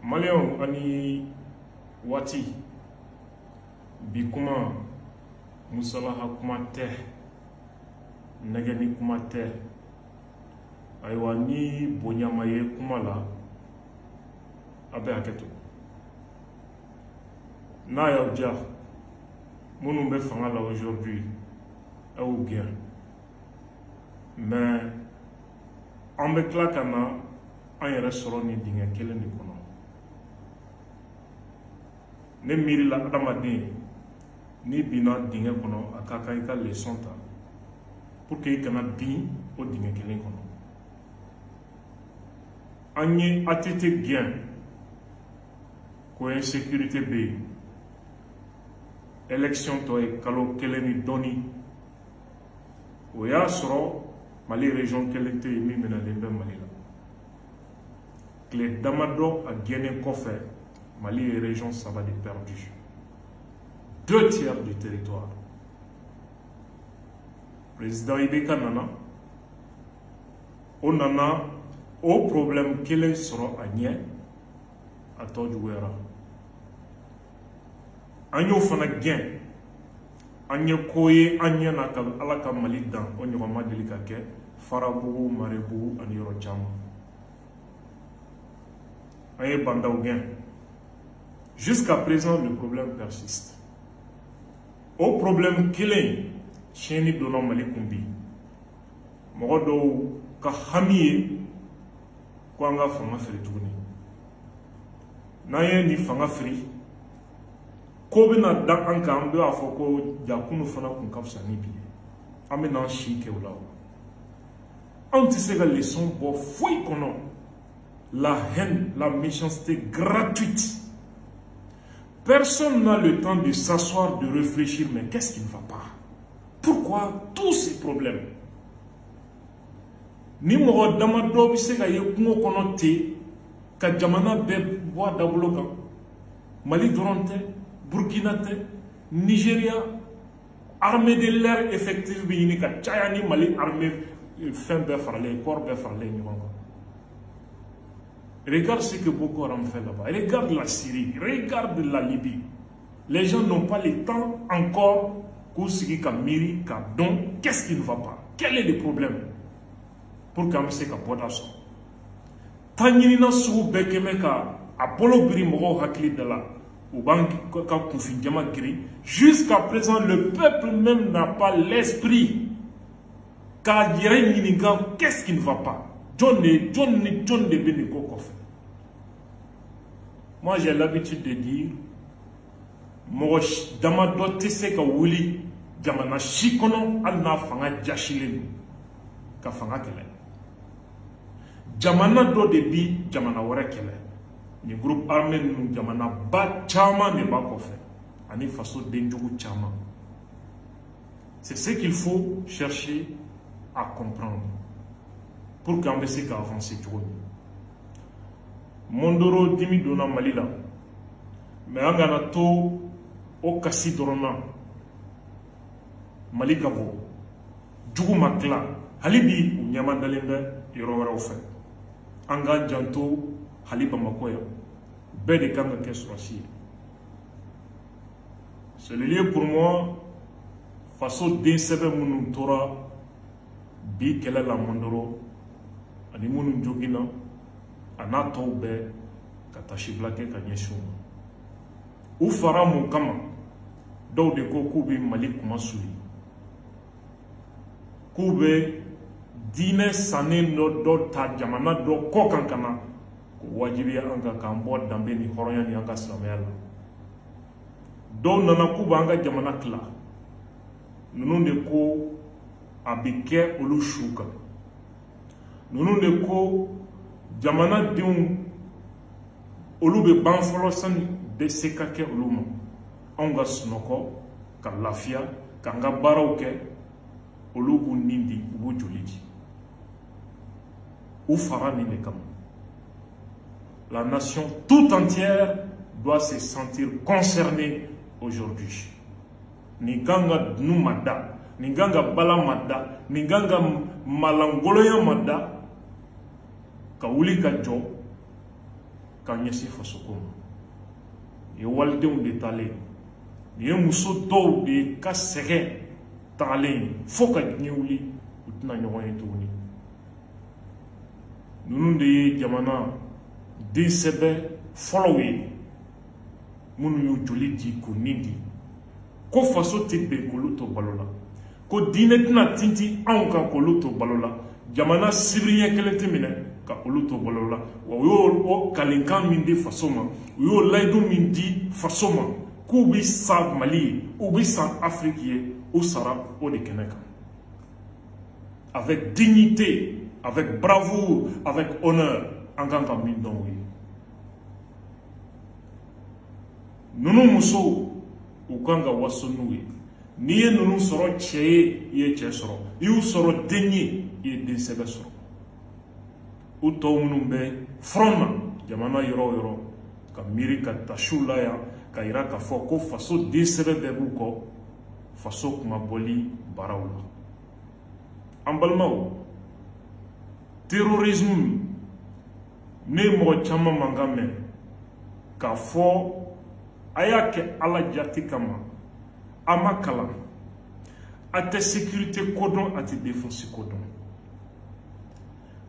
Malion ani wati bi kuma musalaha kuma tɛ nɛgɛni kuma tɛ ayiwa ni bonyama ye kuma la a bɛ hakɛ to n'a y'aw diya minnu bɛ fanga la aujourd'hui aw gɛn mais an bɛ tila ka na an yɛrɛ sɔrɔ nin dingɛ kelen de kɔnɔ ne miirila adamaden ni binna dingɛ kɔnɔ a ka kan I ka leçon ta pour que I kana bin o dingɛ kelen kɔnɔ an ye ATT gɛn ko insécurité bɛ yen élection tɔ ye kalo kelen ni dɔɔni o y'a sɔrɔ Mali région kelen tɛ yen min minɛlen bɛ Mali la tile damadɔ a gɛnnen kɔfɛ Mali est région saba de perdu 2/3 du territoire président Ibeka nana o nana o problème kelen sɔrɔ a ɲɛ a tɔ juguyara an y'o fana gɛn an ye ko ye an ɲɛ na ka Ala ka Mali dan o ɲɔgɔn ma deli ka kɛ Farabugu Marebugu ani yɔrɔ caman an ye bandaw gɛn jusqu'à présent le problème persiste au problème kelen tiɲɛni donna Mali kun bi mɔgɔ dɔw ka hami ye ko an ka fanga firi tuguni n'an ye ni fanga firi ko bɛna da an kan an b'a fɔ ko jakunu fana kun ka fisa ni bi ye an bɛ n'an si kɛ o la anw tɛ se ka leçon bɔ foyi kɔnɔ la haine la méchanceté gratuite. Personne n'a le temps de s'asseoir, de réfléchir, mais qu'est-ce qui ne va pas? Pourquoi tous ces problèmes? Ni mɔgɔ damadɔ bɛ se ka ye kungo kɔnɔ ten ka jamana bɛɛ bɔ a dabolo kan Mali dɔrɔn tɛ Burkina tɛ Nigeria armée de l'air effective bɛ ɲini ka caya ni Mali armée fɛn bɛɛ faralen corps bɛɛ faralen ɲɔgɔn kan. Regarde ce que Boko Haram fait là-bas. Regarde la Syrie. Regarde la Libye. Les gens n'ont pas le temps encore pour ce qui est miri, donc qu'est-ce qui ne va pas? Quel est le problème? Pour qu'on se capote ça. Tanina sou bekemeka Apollo biri mogo hakli de la ou banque ka kufi jama gri. Jusqu'à présent, le peuple même n'a pas l'esprit. Car qu'est-ce qui ne va pas? Moi j'ai l'habitude de dire Mogosh Damado Tese ka wuli Jamana Shikono Alna Fanga Jashilin Ka Fanga Kele Jamana do debi Jamana Wara Kele Ni groupe armé nous Jamana Ba Chama ne ba kofe Ani faso Denjugu Chama. C'est ce qu'il faut chercher à comprendre pour qu'on puisse avancer. Mondoro dimi dona Malila, mais on a to au kasi dorona Malikavo, Djougou Makla, Halibi ou Nyamandalembe, Yorora Ofe, Anga Janto, Haliba Makoya, Bede Kanga Keswashi. C'est le lieu pour moi, façon d'insérer mon Torah, bi kele la Mondoro. Ani munu jogina ana tɔw bɛɛ ka tasibila kɛ ka ɲɛsin u fara mun kama dɔw de ko k'u bɛ Mali kuma suli k'u bɛ diinɛ sannen dɔ ta jamana dɔ kɔ kan ka na ko wajibiya an kan k'an bɔ danbe ni hɔrɔnya ni an ka silamɛya la dɔw nana k'u b'an ka jamana tila ninnu de ko a bɛ kɛ olu su kan. Nous ne ko jamana denw olu be ban fɔlɔ sani de se ka kɛ olu ma anw ka sunɔgɔ ka lafiya k'an ka baaraw kɛ olu b'u nin di u b'u joli di u fara nin de kama. La nation tout entière doit se sentir concernée aujourd'hui. Ni ganga nu mada ni ganga bala mada ni ganga malangoloya mada ka wuli ka jɔ k'a ɲɛsin fasoko ma. Nin ye walidenw de talen nin ye muso dɔw de ka sɛgɛn tagalen fo ka diɲɛ wuli u tɛna ɲɔgɔn ye tuguni. Ninnu de ye jamana densɛbɛ fɔlɔw ye minnu y'u joli di k'u nin di ko faso tɛ bɛn k'olu to balo la ko diinɛ tɛna tinti anw kan k'olu to balo la jamana sibiriɲɛ kelen tɛ minɛ ka olu to balo la wa u y'o kalenkan min di faso ma u y'o layidu min di faso ma k'u bɛ sa Mali ye u bɛ sa Afrique ye u sara o de kɛnɛ kan avec dignité avec bravoure avec honneur an kan ka min dɔn o ye. Nunu musow u kan ka waso n'u ye n'i ye nunu sɔrɔ cɛ ye i ye cɛ sɔrɔ i y'u sɔrɔ den ye i ye den sɛbɛ sɔrɔ u tɔw minnu bɛ front na jamana yɔrɔ o yɔrɔ ka miiri ka tasiw la yan ka yira k'a fɔ ko faso den sɛbɛ bɛɛ b'u kɔ faso kuma bɔli baaraw la. An balimaw terrorisme ne mɔgɔ caman man kan mɛn k'a fɔ a y'a kɛ ala jati kama a ma kalan a tɛ sécurité ko dɔn a tɛ défense ko dɔn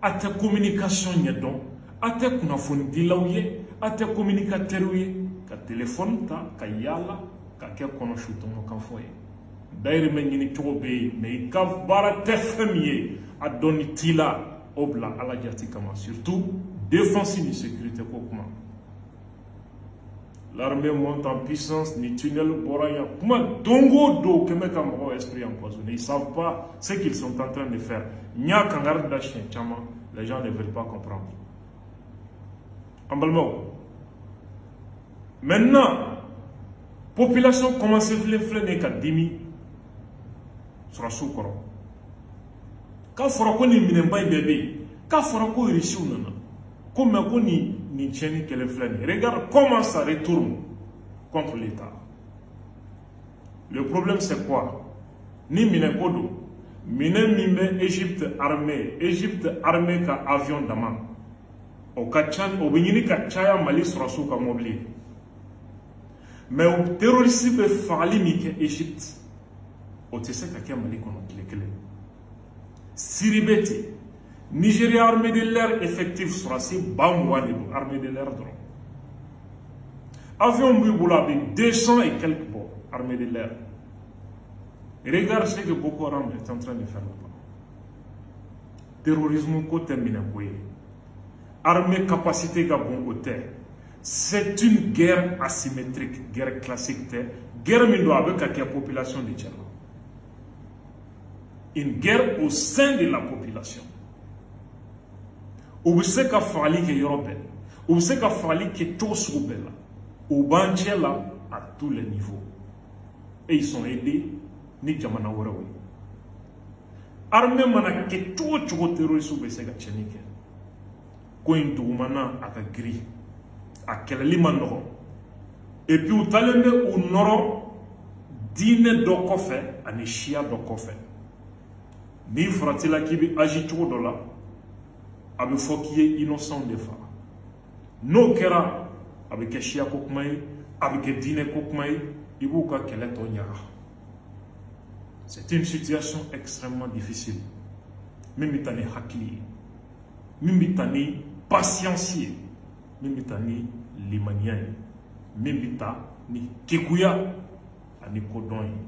a tɛ communication ɲɛdɔn a tɛ kunnafonidilaw ye a tɛ communicateurs ye ka téléphone ta ka yaala ka kɛ kɔnɔsu tɔmɔkan fɔ ye dayirimɛ ɲini cogo bɛ yen mais i ka baara tɛ fɛn min ye a dɔnni t'i la o bila ala jati kama surtout défense ni sécurité ko kuma. L'armée monte en puissance, ni tunnel boraya. Kuma dongo do keme ka mɔgɔw esprit empoisonné. Ils savent pas ce qu'ils sont en train de faire. Nya kangar da chien chama, les gens ne veulent pas comprendre. En balimaw. Maintenant, population commence à flêner ka dimi sur sukoro. Ka fɔra ko ni minɛnba in bɛɛ bɛ yen, ka fɔra ko irisiw nana, ko mɛ ko ni tiɲɛni kɛlɛ filɛ nin ye. Regarde comment ça retourne contre l'État. Le problème c'est quoi? Ni minɛ ko don, minɛ min bɛ Égypte armée ka avion dama, o ka ca, o bɛ ɲini ka caya Mali sɔrɔsiw ka mobili. Mais o terroriste bɛ fagali min kɛ Égypte, o tɛ se ka kɛ Mali kɔnɔ tile kelen. Syrie bɛ ten, Nigeria armée de l'air effectif sɔrɔsi 20 de don armée de l'air dɔrɔn. Avion b'i bolo a bɛ 200 et quelques bɔ armée de l'air. Regarde ce que Boko Haram est en train de faire là-bas. Terrorisme ko tɛ minɛ ko ye. Armée capacité ka bon o tɛ. C'est une guerre asymétrique, guerre classique tɛ. Guerre min don a bɛ ka kɛ population de cɛ la. Une guerre au sein de la population. U bɛ se ka fagali kɛ yɔrɔ bɛɛ. U bɛ se ka fagali kɛ cogo sugu bɛɛ la. U b'an cɛ la à tous les niveaux. Et ils sont aidés ni jamana wɛrɛw ye. Armée mana kɛ cogo cogo terroriste bɛ se ka tiɲɛni kɛ. Ko in dugumana a ka girin. A kɛlɛli ma nɔgɔn. Et puis u talen bɛ u nɔrɔ diinɛ dɔ kɔfɛ ani siya dɔ kɔfɛ. N'i faratila k'i bɛ agi cogo dɔ la, a bɛ fɔ k'i ye innocent de fa. N'o kɛra, a bɛ kɛ siya ko kuma ye, a bɛ kɛ diinɛ ko kuma ye, i b'u ka kɛlɛ tɔ ɲaga. C'est une situation extrêmement difficile. Min bɛ taa ni hakili ye, min bɛ taa ni patience ye, min bɛ taa ni limaniya ye, min bɛ taa ni kekuya ani kodɔn ye.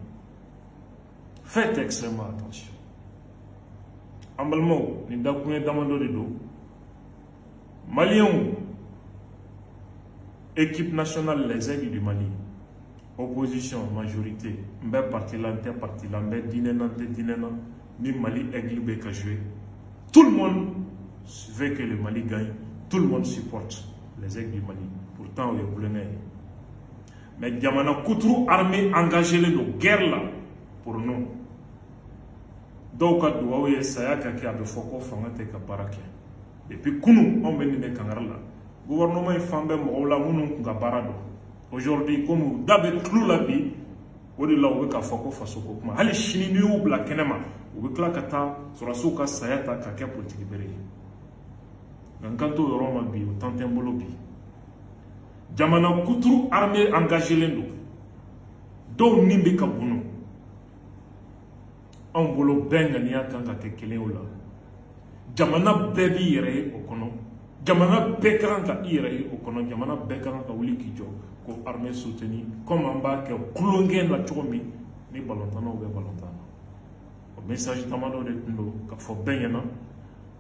Faites extrêmement attention. En balimaw, nin dakun ye damadɔ de don. Maliens, équipe nationale les aigles du Mali, opposition majorité, n bɛ parti la n tɛ parti la, n bɛ diinɛ na n tɛ diinɛ na, ni Mali aigle bɛ ka jouer. Tout le monde veut que le Mali gagne, tout le monde supporte les aigles du Mali. Pourtant o ye kulonkɛ ye. Mais jamana kuturu armée engagée le don guerre la pour nous. Dɔw ka duwawu ye saya ka kɛ a bɛ fɔ ko fanga tɛ ka baara kɛ. Depuis kunu anw bɛ nin de kangari la. Gouvernement in fan bɛ mɔgɔw la minnu kun ka baara dɔn. Aujourd'hui comme da bɛ tulo la bi, o de la u bɛ ka fɔ ko faso ko kuma. Hali sini n'i y'u bila kɛnɛ ma, u bɛ tila ka taa sɔrɔsiw ka saya ta ka kɛ politique bere ye. Nka n kan t'o yɔrɔ ma bi, o temps tɛ n bolo bi. jamana kuturu armée engagé lendo do nimbe kabuno on bolo benga ni akanga ke kelen ola jamana bebi yere okono jamana bekaranga yere okono jamana bekaranga wuli kijo ko armée soutenir comme en bas que kulongen la chomi ni balontana ou balontana au message tamado de ndo ka fo benyana.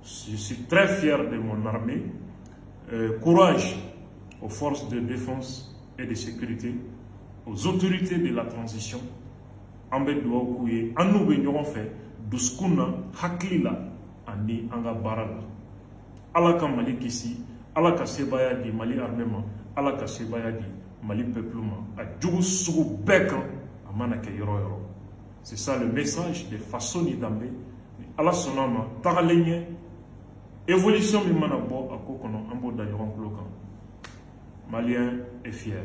Je suis très fier de mon armée. Courage aux forces de défense et de sécurité, aux autorités de la transition. Ambedoua Kouye, Anou Benyoron fait, Douskouna, Haklila, Ani Anga Barala. Alaka Mali Kissi, Alaka Sebaya di Mali armement, Alaka Sebaya di Mali peuplement, à Djougou Sougou Bekan, à Manake Yoro Yoro. C'est ça le message de Fassoni Dambe, Ala Sonama, Taralenye. Évolution mi mana bo akokono ambo d'ailleurs en bloquant. Malien est fier.